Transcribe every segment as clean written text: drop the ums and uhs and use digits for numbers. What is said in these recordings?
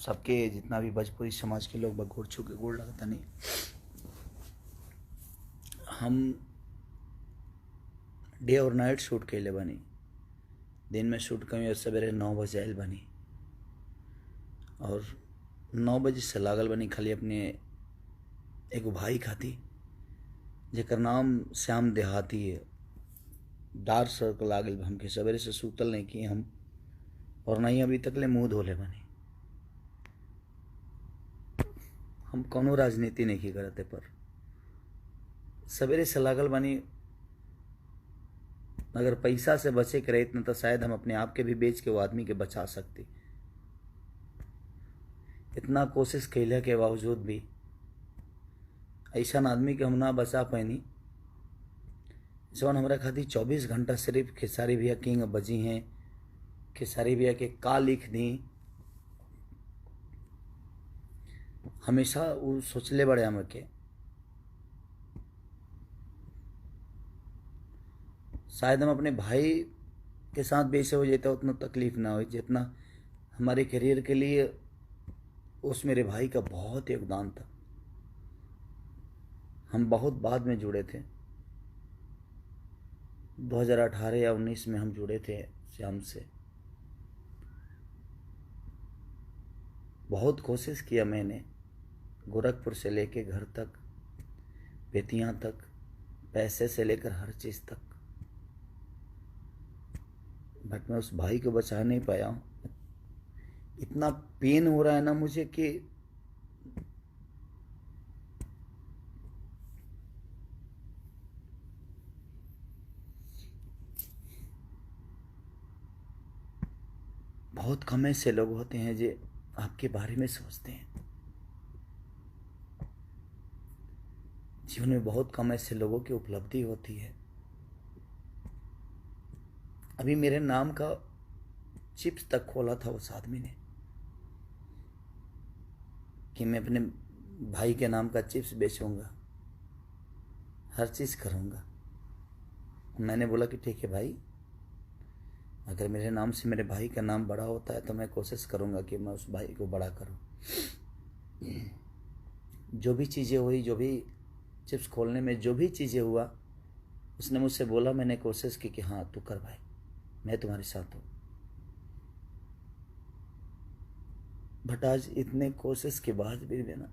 सबके जितना भी भोजपुरी समाज के लोग गोड़ छू के गोड़ लगता नहीं। हम डे और नाइट शूट कैले बनी। दिन में शूट कमी और सवेरे 9 बजे आयल बनी और 9 बजे से लागल बनी खाली अपने एगो भाई खाती जेकर नाम श्याम देहाती है। डार्क सर्कल आ गई हमके, सवेरे से सूतल नहीं किए हम और नहीं अभी तक ले मुँह धोले बनी। हम कोनो राजनीति नहीं करते पर सवेरे से लागल बनी। अगर पैसा से बचे के रहे तो शायद हम अपने आप के भी बेच के वो आदमी के बचा सकते। इतना कोशिश कैले के बावजूद भी ऐसा आदमी के हम ना बचा पैनी जौन हमारा खातिर 24 घंटा सिर्फ खेसारी भैया किंग बजी हैं। खेसारी भैया के का लिख दी हमेशा वो सोचले बड़े हम के शायद हम अपने भाई के साथ बेसे हो जाता उतना तकलीफ ना हो जितना हमारे करियर के लिए उस मेरे भाई का बहुत योगदान था। हम बहुत बाद में जुड़े थे, 2018 या 19 में हम जुड़े थे श्याम से। बहुत कोशिश किया मैंने, गोरखपुर से लेके घर तक, बेतियां तक, पैसे से लेकर हर चीज़ तक, बट मैं उस भाई को बचा नहीं पाया हूँ। इतना पेन हो रहा है ना मुझे कि बहुत कम ऐसे लोग होते हैं जो आपके बारे में सोचते हैं। जीवन में बहुत कम ऐसे लोगों की उपलब्धि होती है। अभी मेरे नाम का चिप्स तक खोला था उस आदमी ने कि मैं अपने भाई के नाम का चिप्स बेचूंगा, हर चीज़ करूंगा। मैंने बोला कि ठीक है भाई, अगर मेरे नाम से मेरे भाई का नाम बड़ा होता है तो मैं कोशिश करूंगा कि मैं उस भाई को बड़ा करूं। जो भी चीज़ें हुई, जो भी चिप्स खोलने में जो भी चीज़ें हुआ, उसने मुझसे बोला, मैंने कोशिश की कि हाँ तू कर भाई, मैं तुम्हारे साथ हूँ। बट आज इतने कोशिश के बाद भी ना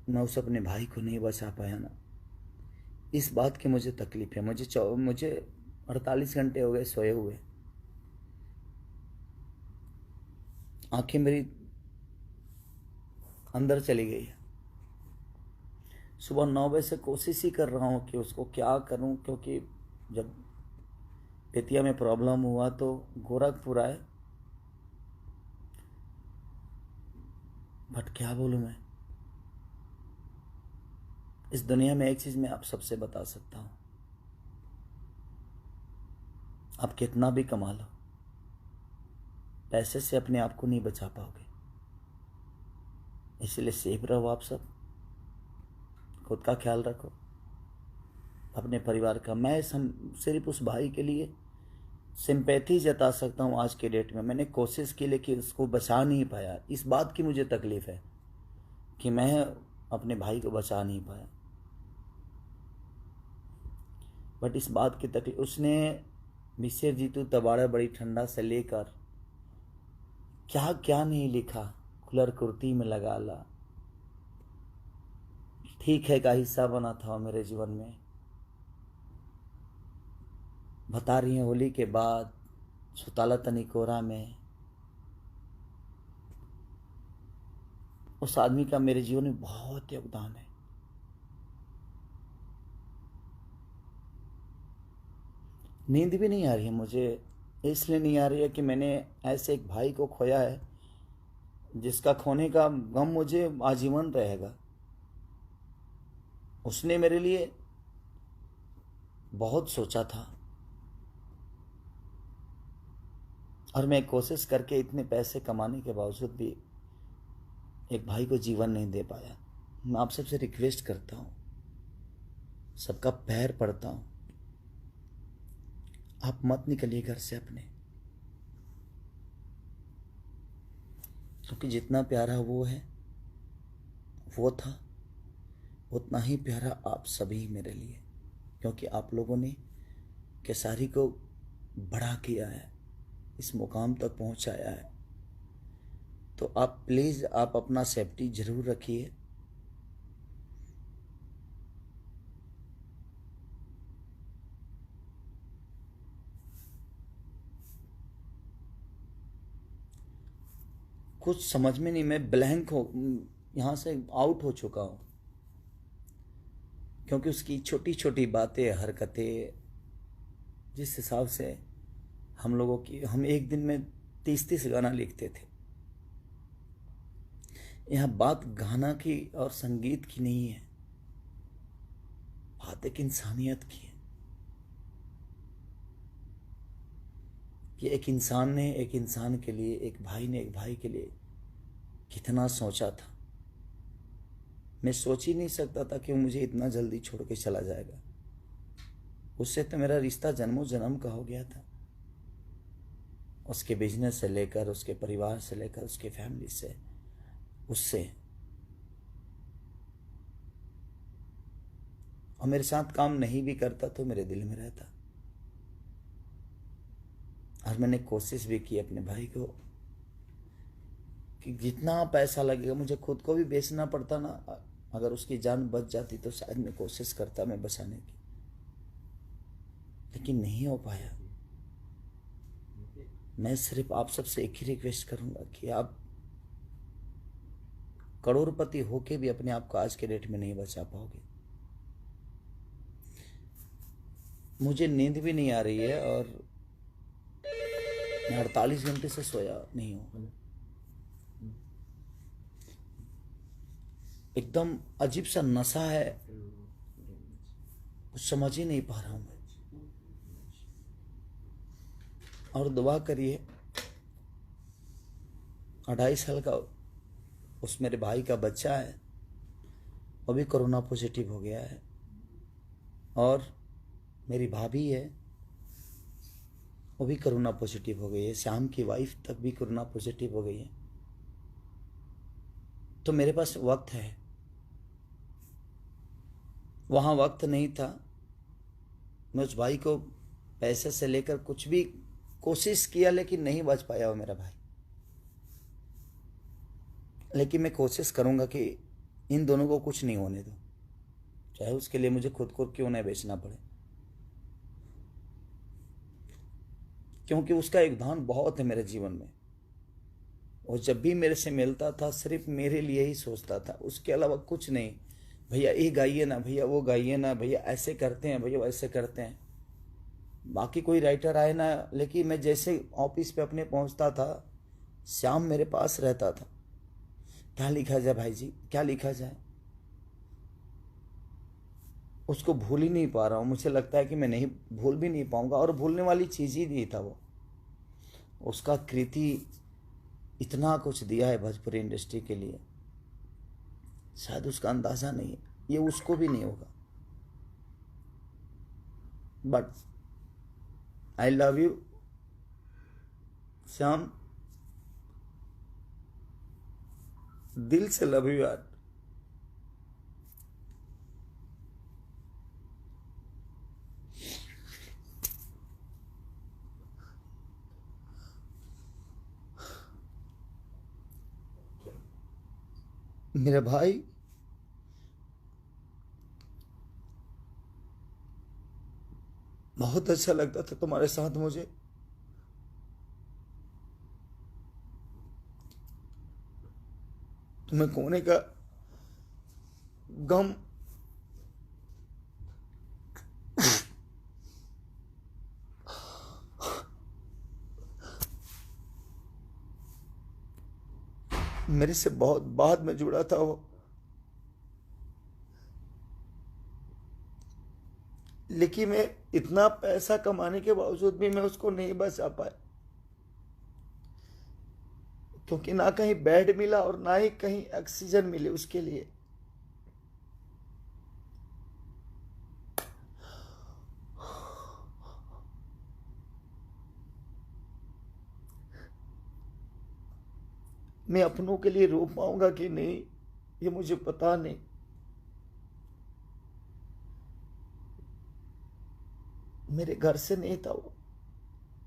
मैं उस अपने भाई को नहीं बचा पाया ना, इस बात की मुझे तकलीफ है। मुझे 48 घंटे हो गए सोए हुए, आंखें मेरी अंदर चली गई है। सुबह 9 बजे से कोशिश ही कर रहा हूँ कि उसको क्या करूँ, क्योंकि जब बेतिया में प्रॉब्लम हुआ तो गोरखपुर आए। बट क्या बोलूँ मैं, इस दुनिया में एक चीज़ मैं आप सबसे बता सकता हूँ, आप कितना भी कमा लो, पैसे से अपने आप को नहीं बचा पाओगे। इसलिए सेफ रहो, आप सब खुद का ख्याल रखो, अपने परिवार का। मैं सिर्फ उस भाई के लिए सिंपैथी जता सकता हूँ आज के डेट में। मैंने कोशिश की लेकिन उसको बचा नहीं पाया। इस बात की मुझे तकलीफ है कि मैं अपने भाई को बचा नहीं पाया। बट इस बात की तकलीफ, उसने मिसेर जीतू तबाड़ा बड़ी ठंडा से लेकर क्या क्या नहीं लिखा, खुलर कुर्ती में लगा ला, ठीक है का हिस्सा बना था मेरे जीवन में। बता रही हैं होली के बाद, सुताला तनी कोरा में, उस आदमी का मेरे जीवन में बहुत योगदान है। नींद भी नहीं आ रही है मुझे, इसलिए नहीं आ रही है कि मैंने ऐसे एक भाई को खोया है जिसका खोने का गम मुझे आजीवन रहेगा। उसने मेरे लिए बहुत सोचा था और मैं कोशिश करके इतने पैसे कमाने के बावजूद भी एक भाई को जीवन नहीं दे पाया। मैं आप सबसे रिक्वेस्ट करता हूँ, सबका पैर पड़ता हूँ, आप मत निकलिए घर से अपने। क्योंकि जितना प्यारा वो है, वो था, उतना ही प्यारा आप सभी मेरे लिए, क्योंकि आप लोगों ने केसारी को बड़ा किया है, इस मुकाम तक पहुंचाया है। तो आप प्लीज़ आप अपना सेफ्टी ज़रूर रखिए। कुछ समझ में नहीं, मैं ब्लैंक हो, यहाँ से आउट हो चुका हूँ, क्योंकि उसकी छोटी छोटी बातें, हरकतें, जिस हिसाब से हम लोगों की, हम एक दिन में 30-30 गाना लिखते थे। यहाँ बात गाना की और संगीत की नहीं है, बात एक इंसानियत की है कि एक इंसान ने एक इंसान के लिए, एक भाई ने एक भाई के लिए कितना सोचा था। मैं सोच ही नहीं सकता था कि वो मुझे इतना जल्दी छोड़ के चला जाएगा। उससे तो मेरा रिश्ता जन्मों जन्म का हो गया था, उसके बिजनेस से लेकर, उसके परिवार से लेकर, उसके फैमिली से, उससे। और मेरे साथ काम नहीं भी करता तो मेरे दिल में रहता। और मैंने कोशिश भी की अपने भाई को कि जितना पैसा लगेगा, मुझे खुद को भी बेचना पड़ता ना, अगर उसकी जान बच जाती तो शायद मैं कोशिश करता मैं बचाने की, लेकिन नहीं हो पाया। मैं सिर्फ आप सबसे एक ही रिक्वेस्ट करूंगा कि आप करोड़पति होके भी अपने आप को आज के डेट में नहीं बचा पाओगे। मुझे नींद भी नहीं आ रही है और मैं 48 घंटे से सोया नहीं हूं। एकदम अजीब सा नशा है, कुछ समझ ही नहीं पा रहा हूं मैं। और दुआ करिए, 2.5 साल का उस मेरे भाई का बच्चा है, वो भी कोरोना पॉजिटिव हो गया है। और मेरी भाभी है, वो भी कोरोना पॉजिटिव हो गई है। श्याम की वाइफ तक भी कोरोना पॉजिटिव हो गई है। तो मेरे पास वक्त है, वहाँ वक्त नहीं था। मैं उस भाई को पैसे से लेकर कुछ भी कोशिश किया, लेकिन नहीं बच पाया वो मेरा भाई। लेकिन मैं कोशिश करूँगा कि इन दोनों को कुछ नहीं होने दो, चाहे उसके लिए मुझे खुद को क्यों न बेचना पड़े, क्योंकि उसका योगदान बहुत है मेरे जीवन में। और जब भी मेरे से मिलता था सिर्फ मेरे लिए ही सोचता था, उसके अलावा कुछ नहीं। भैया ये गाइए ना, भैया वो गाइए ना, भैया ऐसे करते हैं, भैया वैसे करते हैं। बाकी कोई राइटर आए ना, लेकिन मैं जैसे ऑफिस पे अपने पहुंचता था, श्याम मेरे पास रहता था। क्या लिखा जाए भाई जी, क्या लिखा जाए? उसको भूल ही नहीं पा रहा हूँ। मुझे लगता है कि मैं नहीं भूल भी नहीं पाऊंगा, और भूलने वाली चीज़ ही नहीं था वो। उसका कृति इतना कुछ दिया है भोजपुरी इंडस्ट्री के लिए, शायद उसका अंदाज़ा नहीं है, ये उसको भी नहीं होगा। But I love you Shyam, दिल से लव यू यार। मेरा भाई बहुत अच्छा लगता था तुम्हारे साथ मुझे। तुम्हें खोने का गम मेरे से बहुत बाद में जुड़ा था वो, लेकिन मैं इतना पैसा कमाने के बावजूद भी मैं उसको नहीं बचा पाया, क्योंकि ना कहीं बेड मिला और ना ही कहीं ऑक्सीजन मिले उसके लिए। मैं अपनों के लिए रो पाऊंगा कि नहीं, ये मुझे पता नहीं। मेरे घर से नहीं था वो,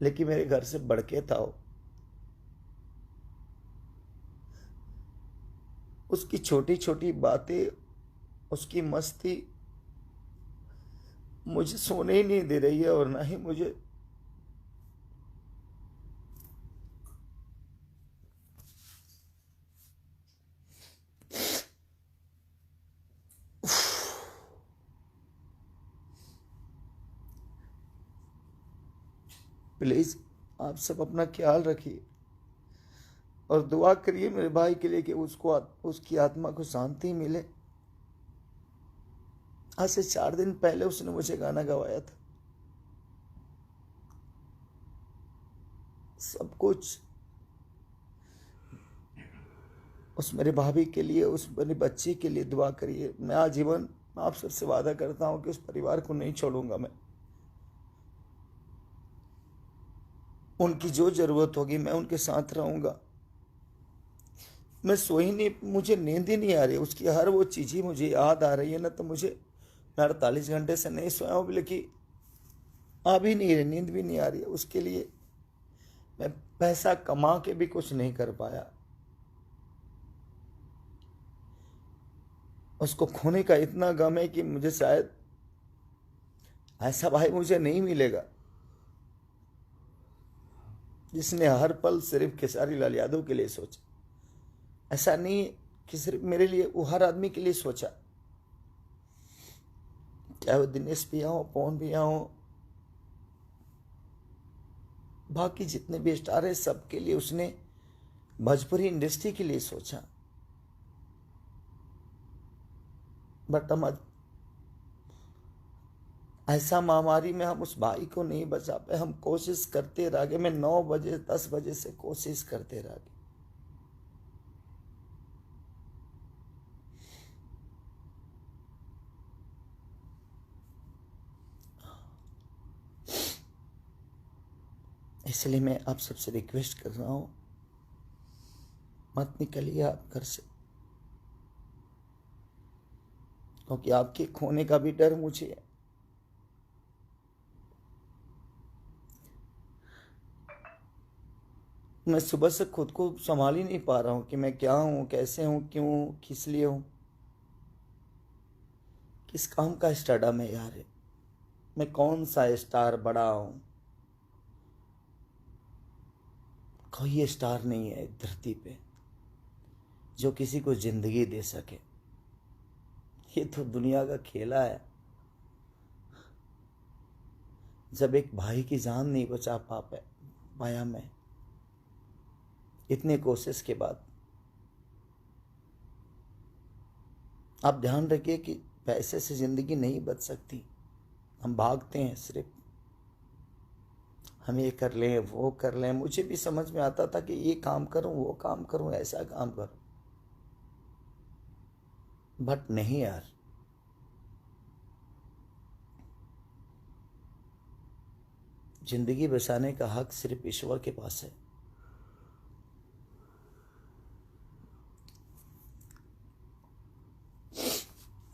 लेकिन मेरे घर से बढ़ के था वो। उसकी छोटी छोटी बातें, उसकी मस्ती मुझे सोने ही नहीं दे रही है, और ना ही मुझे प्लीज आप सब अपना ख्याल रखिए और दुआ करिए मेरे भाई के लिए कि उसको उसकी आत्मा को शांति मिले। आज से 4 दिन पहले उसने मुझे गाना गवाया था। सब कुछ उस मेरे भाभी के लिए, उस मेरे बच्चे के लिए दुआ करिए। मैं आजीवन आप सबसे वादा करता हूं कि उस परिवार को नहीं छोड़ूंगा। मैं उनकी जो जरूरत होगी मैं उनके साथ रहूंगा। मैं सो ही नहीं, मुझे नींद ही नहीं आ रही। उसकी हर वो चीज़ ही मुझे याद आ रही है ना, तो मुझे, मैं 48 घंटे से नहीं सोया हूँ, लेकिन आ भी नहीं रही, नींद भी नहीं आ रही है। उसके लिए मैं पैसा कमा के भी कुछ नहीं कर पाया। उसको खोने का इतना गम है कि मुझे शायद ऐसा भाई मुझे नहीं मिलेगा जिसने हर पल सिर्फ खेसारी लाल यादव के लिए सोचा। ऐसा नहीं कि सिर्फ मेरे लिए, वो हर आदमी के लिए सोचा। चाहे वो दिनेश भैया हो, पवन भैया हो, बाकी जितने भी स्टार है, सबके लिए उसने भोजपुरी इंडस्ट्री के लिए सोचा। बट हम ऐसा महामारी में हम उस भाई को नहीं बचा पाए। हम कोशिश करते रह गए। मैं 9 बजे 10 बजे से कोशिश करते रह गए। इसलिए मैं आप सबसे रिक्वेस्ट कर रहा हूं, मत निकलिए आप घर से, क्योंकि आपके खोने का भी डर मुझे है। मैं सुबह से खुद को संभाल ही नहीं पा रहा हूं कि मैं क्या हूं, कैसे हूं, क्यों, किस लिए हूं, किस काम का स्टारडम है यार है। मैं कौन सा स्टार बड़ा हूं। कोई स्टार नहीं है धरती पे जो किसी को जिंदगी दे सके। ये तो दुनिया का खेला है। जब एक भाई की जान नहीं बचा पाया मैं इतने कोशिश के बाद। आप ध्यान रखिए कि पैसे से जिंदगी नहीं बच सकती। हम भागते हैं सिर्फ, हम ये कर लें, वो कर लें। मुझे भी समझ में आता था कि ये काम करूं, वो काम करूं, ऐसा काम करूं, बट नहीं यार। जिंदगी बचाने का हक सिर्फ ईश्वर के पास है।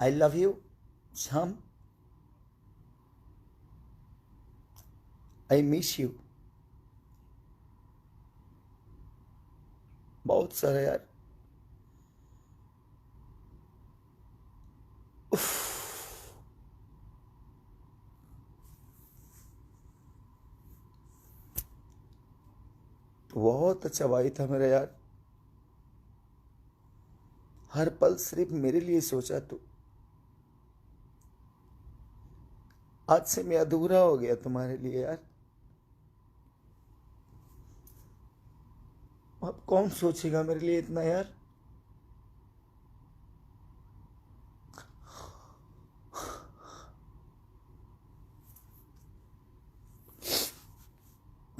आई love you Shyam, I miss you बहुत सारा यार। बहुत अच्छा भाई था मेरा यार। हर पल सिर्फ मेरे लिए सोचा तू। आज से मैं अधूरा हो गया तुम्हारे लिए यार। अब कौन सोचेगा मेरे लिए इतना यार।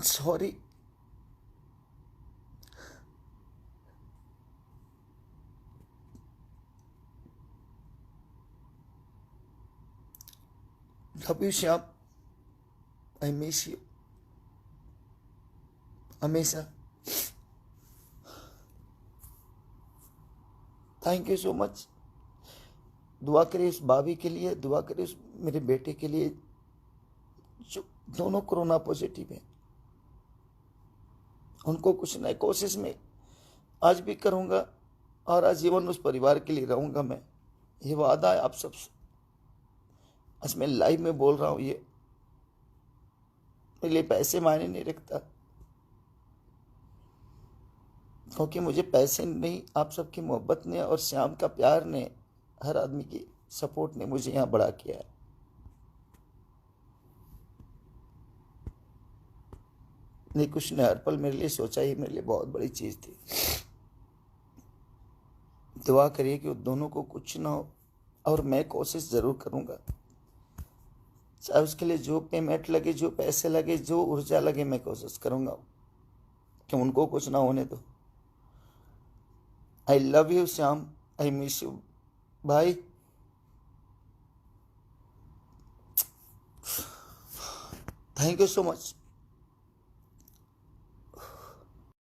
Sorry. Love you Shyam, I miss you हमेशा। Thank you so much. दुआ करिए उस भाभी के लिए, दुआ करिए उस मेरे बेटे के लिए जो दोनों कोरोना पॉजिटिव है। उनको कुछ नई कोशिश में आज भी करूंगा और आजीवन उस परिवार के लिए रहूंगा। मैं ये वादा है आप सबसे, आज मैं लाइव में बोल रहा हूं। ये मेरे लिए पैसे मायने नहीं रखता, क्योंकि मुझे पैसे नहीं, आप सबकी मोहब्बत ने और श्याम का प्यार ने, हर आदमी की सपोर्ट ने मुझे यहाँ बड़ा किया है। नहीं, कुछ ने हर पल मेरे लिए सोचा, ही मेरे लिए बहुत बड़ी चीज थी। दुआ करिए कि दोनों को कुछ ना हो, और मैं कोशिश जरूर करूंगा, चाहे उसके लिए जो पेमेंट लगे, जो पैसे लगे, जो ऊर्जा लगे, मैं कोशिश करूंगा कि उनको कुछ ना होने दो। I love you Shyam, I miss you भाई। Thank you so much.